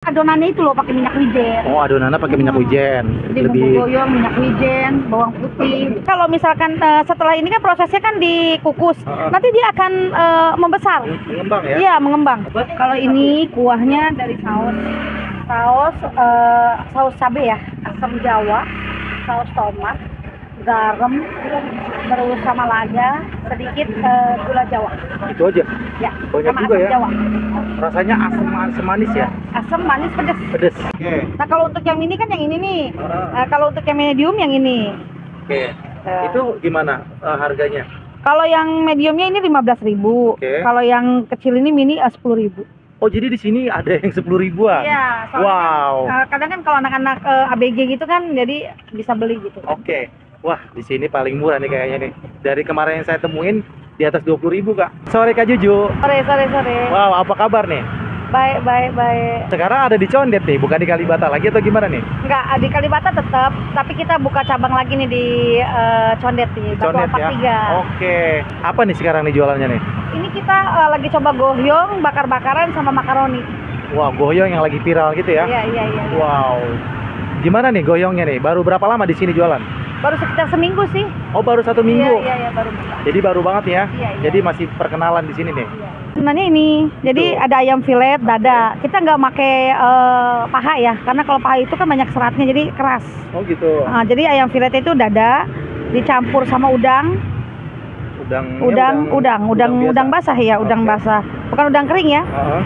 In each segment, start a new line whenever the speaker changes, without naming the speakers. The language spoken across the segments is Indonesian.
Adonannya itu loh pakai minyak wijen.
Oh, adonannya pakai minyak wijen.
Jadi bumbu goyong, minyak wijen, bawang putih. Kalau misalkan setelah ini kan prosesnya kan dikukus, nanti dia akan membesar.
Mengembang ya?
Iya, mengembang. Kalau ini kuahnya dari saus cabai ya, asam jawa, saus tomat, garam, terus sama lada, sedikit gula jawa.
Itu aja?
Ya,
banyak
sama
juga
asam
ya?
jawa.
Rasanya asam manis ya?
Asam, manis, pedas.
Pedes. Oke.
Nah kalau untuk yang ini kan yang ini nih. Kalau untuk yang medium yang ini.
Oke. Itu gimana harganya?
Kalau yang mediumnya ini 15.000.
Oke.
Kalau yang kecil ini mini 10.000.
Oh, jadi di sini ada yang 10 ribuan?
Iya.
Wow.
Kan, kadang kan kalau anak-anak ABG gitu kan, jadi bisa beli gitu.
Oke. Wah, di sini paling murah nih kayaknya nih. Dari kemarin yang saya temuin di atas 20.000, Kak. Sore Kak Juju.
Sore.
Wow, apa kabar nih?
Baik.
Sekarang ada di Condet nih, bukan di Kalibata lagi atau gimana nih?
Enggak, di Kalibata tetap, tapi kita buka cabang lagi nih di Condet nih, Batu
Condet
Ampak
ya?
3.
Oke. Apa nih sekarang nih jualannya nih?
Ini kita lagi coba gohyong, bakar-bakaran sama makaroni.
Wah, goyong yang lagi viral gitu ya?
Iya.
Wow. Gimana nih goyongnya nih? Baru berapa lama di sini jualan?
Baru sekitar seminggu sih.
Oh, baru 1 minggu?
Iya, baru buka.
Jadi baru banget ya?
Iya.
Jadi masih perkenalan di sini nih?
Iya. Sebenarnya ini, jadi ada ayam filet, dada. Kita nggak pakai paha ya, karena kalau paha itu kan banyak seratnya, jadi keras.
Oh gitu.
Nah, jadi ayam filet itu dada, dicampur sama udang basah ya, udang basah. Bukan udang kering ya,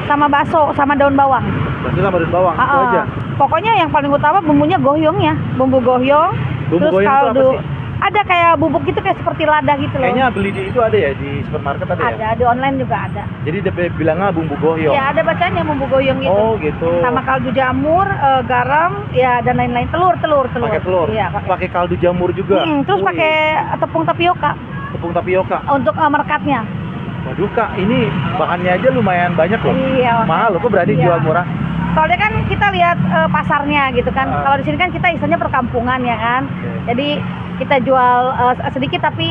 sama bakso, sama daun bawang.
Bakso sama daun bawang, itu aja?
Pokoknya yang paling utama bumbunya gohyong ya, bumbu gohyong.
Bumbu
terus
goyong itu
kaldu.
apa sih?
Ada kayak bubuk gitu, kayak seperti lada gitu loh.
Kayaknya beli di itu ada ya, di supermarket ada ya?
Ada, di online juga ada.
Jadi dia bilangnya bumbu goyong?
Ya, ada bacanya bumbu goyong gitu.
Oh gitu.
Sama kaldu jamur, garam, ya dan lain-lain. Telur.
Pakai telur?
Iya,
pakai kaldu jamur juga?
Terus pakai tepung tapioka.
Tepung tapioka?
Untuk merekatnya.
Waduh Kak, ini bahannya aja lumayan banyak loh.
Iya.
Mahal loh, kok berani jual murah?
Soalnya kan kita lihat pasarnya gitu kan. Kalau di sini kan kita istilahnya perkampungan ya kan. Jadi kita jual sedikit tapi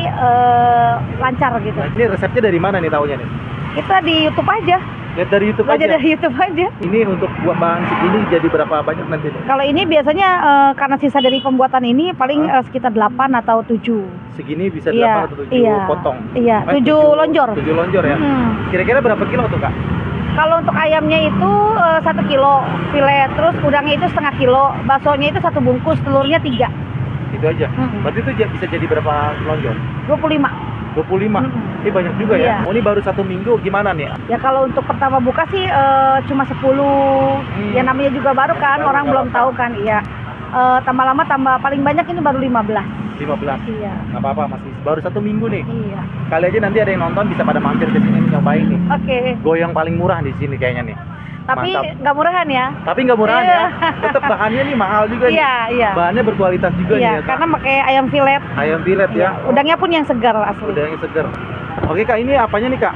lancar gitu.
Nah, ini resepnya dari mana nih taunya nih?
Kita di YouTube aja.
Lihat dari YouTube
Belajar
aja?
dari YouTube aja.
Ini untuk buat bahan segini jadi berapa banyak nanti nih?
Kalau ini biasanya karena sisa dari pembuatan ini paling sekitar 8 atau 7.
Segini bisa 8 atau 7 potong?
Iya, 7 lonjor.
7 lonjor ya? Kira-kira berapa kilo tuh Kak?
Kalau untuk ayamnya itu 1 kilo filet, terus udangnya itu setengah kilo, baksonya itu 1 bungkus, telurnya 3.
Itu aja? Berarti itu bisa jadi berapa lonjor?
25.
25? Ini banyak juga ya? Oh, ini baru 1 minggu, gimana nih?
Ya kalau untuk pertama buka sih cuma 10. Ya namanya juga baru kan, orang belum tahu kan. Iya. Tambah lama tambah, paling banyak ini baru 15.
15?
Iya.
Nggak apa-apa, masih baru 1 minggu nih.
Iya.
Kali aja nanti ada yang nonton bisa pada mampir ke sini nyobain nih.
Oke.
Goyong paling murah di sini kayaknya nih.
Tapi
mantap.
nggak murahan ya?
Tapi nggak murahan ya? Tetap bahannya nih mahal juga nih.
Iya.
Bahannya berkualitas juga nih ya Kak?
Karena pakai ayam filet.
Ayam filet ya?
Udangnya pun yang segar asli.
Udangnya segar. Oke Kak, ini apanya nih Kak?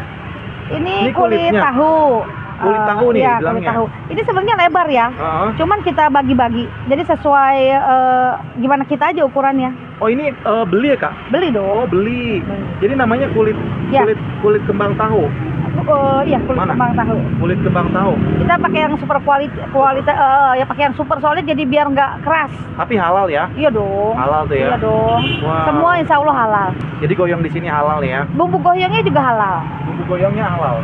Ini kulit tahu.
Kulit tahu nih
iya,
bilangnya?
Kulit tahu. Ini sebenarnya lebar ya. Cuman kita bagi-bagi. Jadi sesuai gimana kita aja ukurannya.
Oh, ini beli ya Kak?
Beli dong.
Oh, beli. Jadi namanya kulit kembang tahu.
Iya, kulit kembang tahu.
Kulit kembang tahu.
Kita pakai yang super kualitas ya, pakai yang super soalnya jadi biar nggak keras.
Tapi halal ya?
Iya dong.
Halal tuh ya?
Iya dong.
Wow.
Semua insya Allah halal.
Jadi goyong di sini halal nih ya?
Bumbu goyongnya juga halal.
Bumbu goyongnya halal.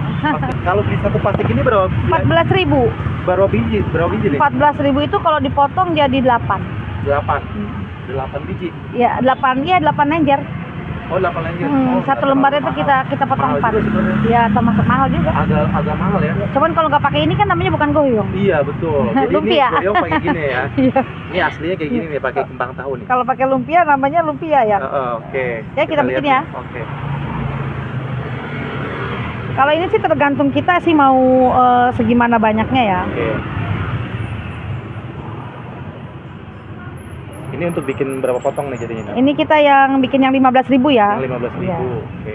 Kalau beli 1 plastik ini berapa?
14.000.
Berapa biji nih?
14.000 itu kalau dipotong jadi 8.
8 biji?
Ya 8 lenjer.
Oh, 8 lenjer.
Satu lembar itu kita potong 4. Iya, termasuk mahal juga.
Agak mahal ya.
Cuman kalau nggak pakai ini kan namanya bukan goyong.
Iya, betul. Jadi
lumpia.
ini goyong pakai gini ya.
Iya.
Ini aslinya kayak gini nih, pakai kembang tahu nih.
Kalau pakai lumpia namanya lumpia ya.
Oke.
Ya kita bikin ya.
Oke.
Kalau ini sih tergantung kita sih mau segimana banyaknya ya.
Oke. Ini untuk bikin berapa potong nih jadinya?
Ini kita yang bikin yang 15.000 ya.
Yang 15.000.
Ya.
Oke.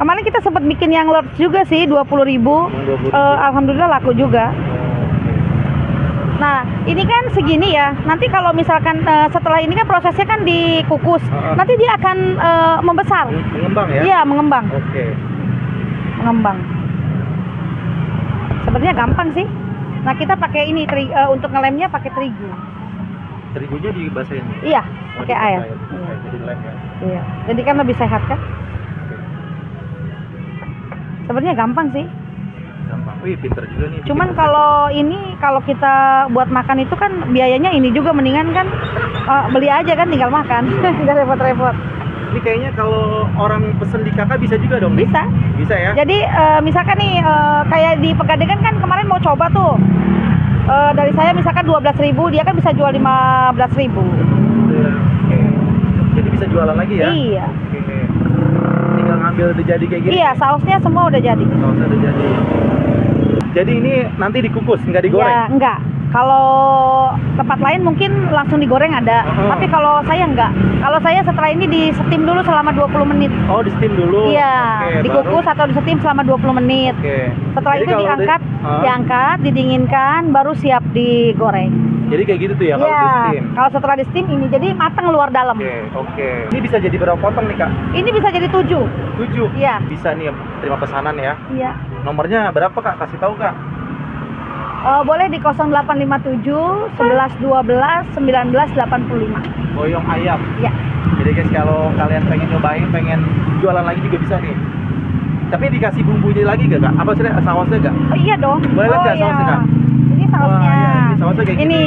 Kemarin kita sempat bikin yang large juga sih 20.000. Alhamdulillah laku juga. Nah, ini kan segini ya. Nanti kalau misalkan setelah ini kan prosesnya kan dikukus. Nanti dia akan membesar.
Mengembang ya?
Iya, mengembang.
Oke.
Mengembang. Sebenarnya gampang sih. Nah, kita pakai ini untuk ngelemnya pakai terigu.
Terigunya dibasahin?
Iya,
Oh,
pakai air.
dibasahin.
Iya.
Jadi lem ya?
Iya. Jadi kan lebih sehat kan? Sebenarnya gampang sih.
Gampang. Wih, pinter juga nih.
Cuman kalau kita buat makan itu kan biayanya ini juga mendingan kan beli aja kan tinggal makan. Nggak repot-repot.
Ini kayaknya kalau orang pesen di kakak bisa juga dong?
Bisa.
Bisa ya?
Jadi misalkan nih kayak di Pegadaian kan kemarin mau coba tuh. Dari saya misalkan 12.000, dia kan bisa jual 15.000.
Oke. Jadi bisa jualan lagi ya?
Iya.
Oke. Tinggal ngambil udah jadi kayak gini?
Iya, sausnya semua udah jadi.
Sausnya udah jadi. Jadi ini nanti dikukus, nggak digoreng?
Ya, enggak. Kalau tempat lain mungkin langsung digoreng ada. Tapi kalau saya enggak. Kalau saya setelah ini di steam dulu selama 20 menit.
Oh, di steam dulu?
Iya,
Oke,
dikukus
baru...
atau di steam selama 20 menit.
Oke.
Setelah
Jadi
itu
kalau
diangkat, didinginkan, baru siap digoreng.
Jadi kayak gitu tuh ya kalau di
Iya,
steam?
kalau setelah di steam ini jadi matang luar dalam.
Oke. Ini bisa jadi berapa potong nih, Kak?
Ini bisa jadi 7.
7?
Iya.
Bisa nih terima pesanan ya?
Iya.
Nomornya berapa, Kak? Kasih tahu, Kak.
Boleh di 0857 11 12 19 85.
Boyong ayam.
Iya.
Jadi guys, kalau kalian pengen nyobain, pengen jualan lagi juga bisa nih. Tapi dikasih bumbunya lagi gak, Kak? Apa sih sausnya gak?
Oh iya dong.
Boleh lihat nggak
iya.
sausnya, Kak?
Ini sausnya.
Wah, iya, ini sausnya kayak
Ini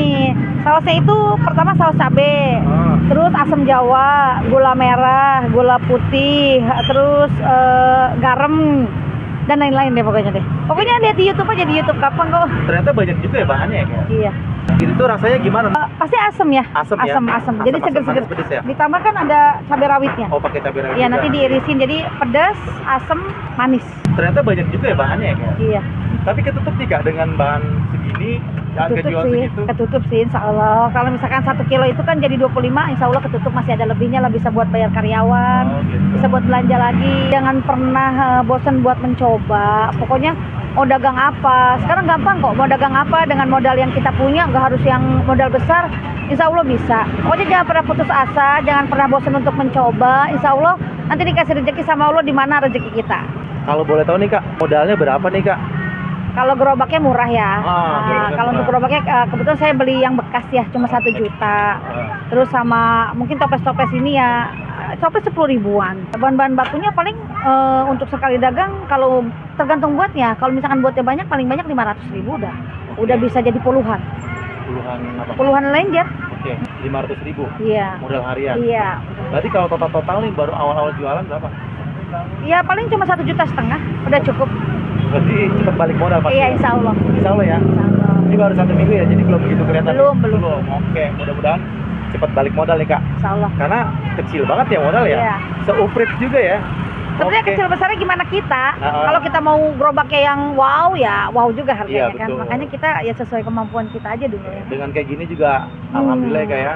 sausnya itu pertama saus cabe, terus asam jawa, gula merah, gula putih, terus garam dan lain-lain deh pokoknya deh. Pokoknya lihat di YouTube aja, di YouTube gampang kok.
Ternyata banyak juga ya bahannya ya, Kak?
Iya.
Ini tuh rasanya gimana?
Pasti asam ya.
Asam ya?
Asam. Jadi
Asam,
seger-seger.
manis, pedes ya?
Ditambah kan ada cabai rawitnya.
Oh, pakai cabai rawit
Iya,
juga.
nanti diirisin jadi pedas, asam, manis.
Ternyata banyak juga ya bahannya ya, Kak?
Iya.
Tapi ketutup nih, Kak, dengan bahan segini, harga jual segitu.
Ketutup sih insya Allah. Kalau misalkan 1 kilo itu kan jadi 25, insya Allah ketutup, masih ada lebihnya lah, bisa buat bayar karyawan,
Oh, gitu.
bisa buat belanja lagi. Jangan pernah bosan buat mencoba. Pokoknya mau dagang apa, sekarang gampang kok. Mau dagang apa dengan modal yang kita punya, nggak harus yang modal besar, insya Allah bisa. Pokoknya jangan pernah putus asa, jangan pernah bosan untuk mencoba. Insya Allah nanti dikasih rezeki sama Allah di mana rezeki kita.
Kalau boleh tahu nih, Kak, modalnya berapa nih, Kak?
Kalau gerobaknya murah ya.
Gerobaknya
Kalau untuk
murah.
gerobaknya kebetulan saya beli yang bekas ya, cuma 1 juta. Terus sama mungkin toples-toples ini ya, toples 10 ribuan. Bahan-bahan bakunya paling untuk sekali dagang kalau tergantung buatnya. Kalau misalkan buatnya banyak, paling banyak 500.000 udah. Udah bisa jadi puluhan.
Puluhan apa?
Puluhan lenjer.
Oke, 500.000.
Iya.
Modal harian.
Iya.
Berarti kalau total nih baru awal-awal jualan berapa?
Iya paling cuma 1,5 juta, udah cukup.
Berarti cepat balik modal pasti.
Iya, insya Allah.
Insya Allah ya.
Insya Allah.
Ini baru 1 minggu ya, jadi belum begitu kelihatan.
Belum.
Oke, mudah-mudahan cepat balik modal nih, Kak.
Insya Allah.
Karena kecil banget ya modal ya.
Iya.
Seuprit juga ya.
Sebenarnya
Oke.
kecil besarnya gimana kita.
Heeh.
Kalau kita mau gerobaknya yang wow ya, wow juga harganya
Iya,
kan.
betul.
Makanya kita ya sesuai kemampuan kita aja dulu ya.
Dengan kayak gini juga alhamdulillah ya, Kak ya.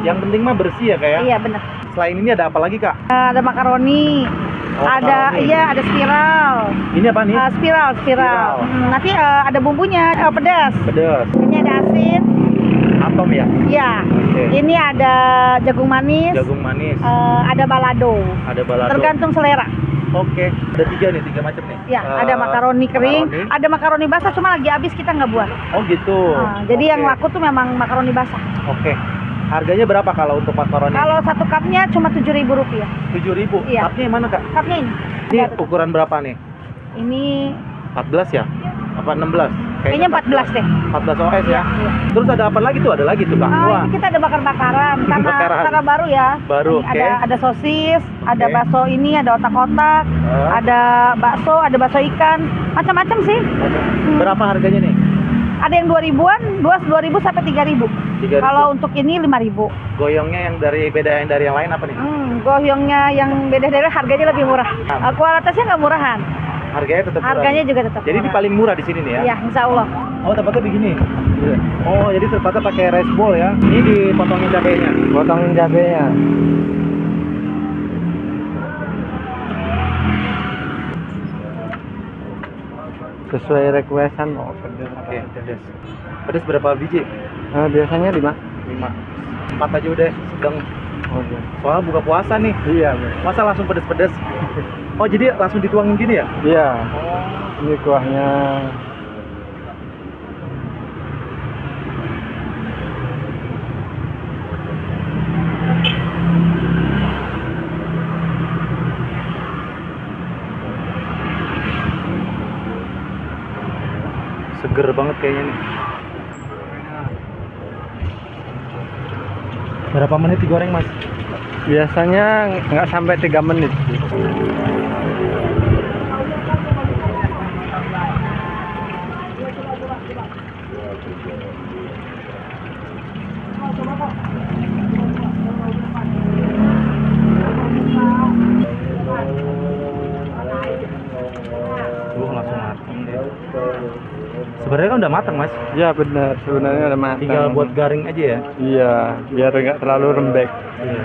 Yang penting mah bersih ya, Kak ya.
Iya benar.
Selain ini ada apa lagi, Kak?
Ada makaroni.
Oh,
ada
makaroni.
iya ada spiral.
Ini apa nih?
Spiral.
Spiral.
Nanti ada bumbunya pedas.
Pedas.
Ini ada asin.
Atom ya?
Iya.
Oke.
Ini ada jagung manis.
Jagung manis.
Ada balado.
Ada balado.
Tergantung selera.
Oke. Ada 3 macam nih.
Ya, ada makaroni kering, ada makaroni basah, cuma lagi habis kita nggak buat.
Oh gitu.
Jadi
Oke.
yang laku tuh memang makaroni basah.
Oke. Harganya berapa kalau untuk makaroni?
Kalau 1 cupnya cuma 7.000 rupiah.
7.000.
Iya.
Cupnya yang mana, Kak?
Cupnya ini.
Ini
Ada tuh.
ukuran berapa nih?
Ini
14 ya? Apa 16?
kayaknya 14 deh.
14 OS ya?
Iya.
Terus ada apa lagi tuh? Ada lagi tuh, Kak? Wah.
Ini kita ada bakar-bakaran
Bakaran.
karena baru ya.
Baru,
Ini
oke.
ada sosis, ada
Oke.
bakso ini, ada otak-otak, ada bakso ikan, macam-macam sih.
Berapa harganya nih?
Ada yang 2.000-an, 2.000 sampai 3.000.
3.000.
Kalau untuk ini 5.000.
Goyongnya yang dari yang lain apa nih?
Goyongnya yang beda daerah harganya lebih murah. Kualitasnya nggak murahan.
Harganya tetap murah.
Harganya juga tetap
Jadi
murah.
di paling murah di sini nih ya?
Iya, insya Allah.
Oh, tempatnya begini. Oh, jadi tempatnya pakai rice bowl ya. Ini dipotongin cabenya.
Potongin cabenya. Sesuai requestan mau pedas.
Oke, pedas. Pedas berapa biji?
Biasanya 5.
5. 4 aja udah sedang.
Oh, iya.
Soalnya buka puasa nih.
Iya,
Masa langsung pedas-pedas? Oh, jadi langsung dituangin gini ya?
iya. Ini kuahnya
Seger banget kayaknya nih. Berapa menit digoreng, Mas?
Biasanya nggak sampai 3 menit sih.
Langsung matang deh. Sebenarnya kan udah matang, Mas.
Ya benar, sebenarnya udah matang.
Tinggal buat garing aja ya.
Iya, biar nggak terlalu lembek.
Iya.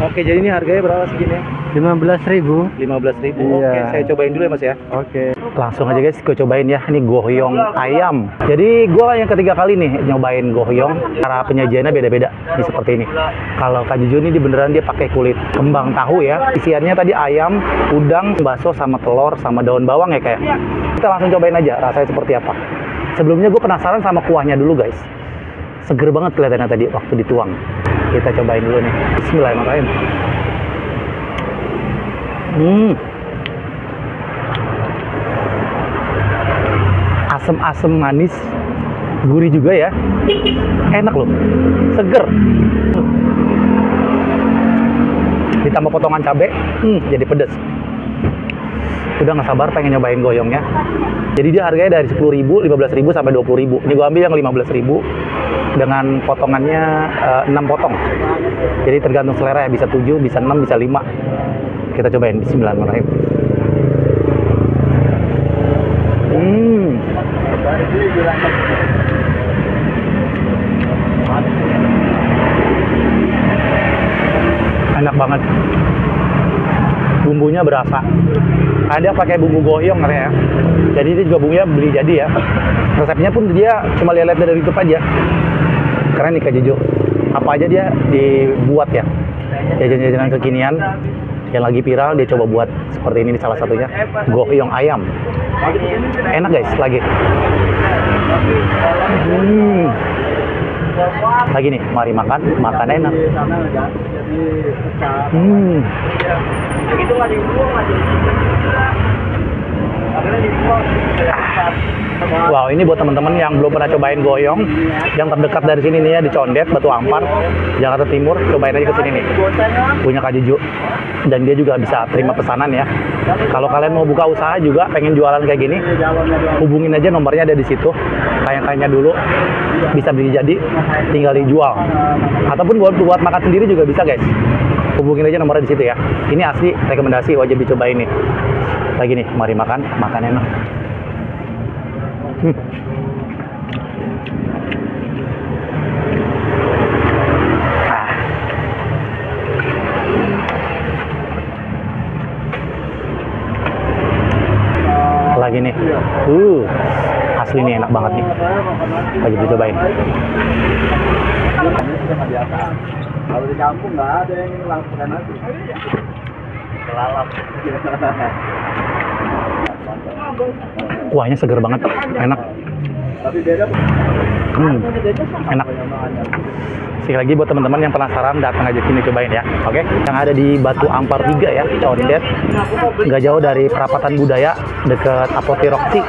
Oke, jadi ini harganya berapa segini?
15.000.
15.000.
Iya.
Oke, saya cobain dulu ya, Mas ya.
Oke.
Langsung aja guys, gue cobain ya. Ini gohyong ayam. Jadi gue yang ketiga kali nih nyobain gohyong. Cara penyajiannya beda-beda. Ini seperti ini. Kalau Kak Juju ini beneran dia pakai kulit kembang tahu ya. Isiannya tadi ayam, udang, bakso sama telur sama daun bawang ya kayak. Kita langsung cobain aja rasanya seperti apa. Sebelumnya gue penasaran sama kuahnya dulu guys. Seger banget kelihatannya tadi waktu dituang. Kita cobain dulu nih. Bismillahirrahmanirrahim. Asem-asem manis, gurih juga ya. Enak loh, seger. Ditambah potongan cabai, jadi pedes. Udah nggak sabar pengen nyobain goyongnya. Jadi dia harganya dari 10.000, 15.000 sampai 20.000. Ini gua ambil yang 15.000 dengan potongannya 6 potong. Jadi tergantung selera ya, bisa 7, bisa 6, bisa 5. Kita cobain, bismillahirrahmanirrahim. Enak banget. Bumbunya berasa. Ada pakai bumbu goyong katanya ya. Jadi ini juga bumbunya beli jadi ya. Resepnya pun dia cuma lihat dari YouTube aja. Keren nih Kak Juju. Apa aja dia dibuat ya. Jajan-jajanan kekinian yang lagi viral dia coba buat seperti ini salah satunya. Goyong ayam. Enak guys, lagi. Lagi nih, mari makan enak. Wow, ini buat teman-teman yang belum pernah cobain goyong, yang terdekat dari sini nih ya, di Condet, Batu Ampar, Jakarta Timur, cobain aja ke sini nih. Punya Kak Juju. Dan dia juga bisa terima pesanan ya. Kalau kalian mau buka usaha juga, pengen jualan kayak gini, hubungin aja, nomornya ada di situ. Tanya-tanya dulu, bisa beli jadi, tinggal dijual. Ataupun buat makan sendiri juga bisa guys. Hubungin aja nomornya di situ ya. Ini asli rekomendasi, wajib dicobain nih. Lagi nih, mari makan enak. Lagi nih, asli nih enak banget nih. Wajib dicobain.
Kalau di kampung nggak ada yang langsung nasi. Kelalap.
Kuahnya seger banget, enak. Enak. Sekali lagi buat teman-teman yang penasaran, datang aja sini cobain ya. Oke, yang ada di Batu Ampar 3 ya, Condet. Nggak jauh dari Perapatan Budaya, dekat Apotek Roxy.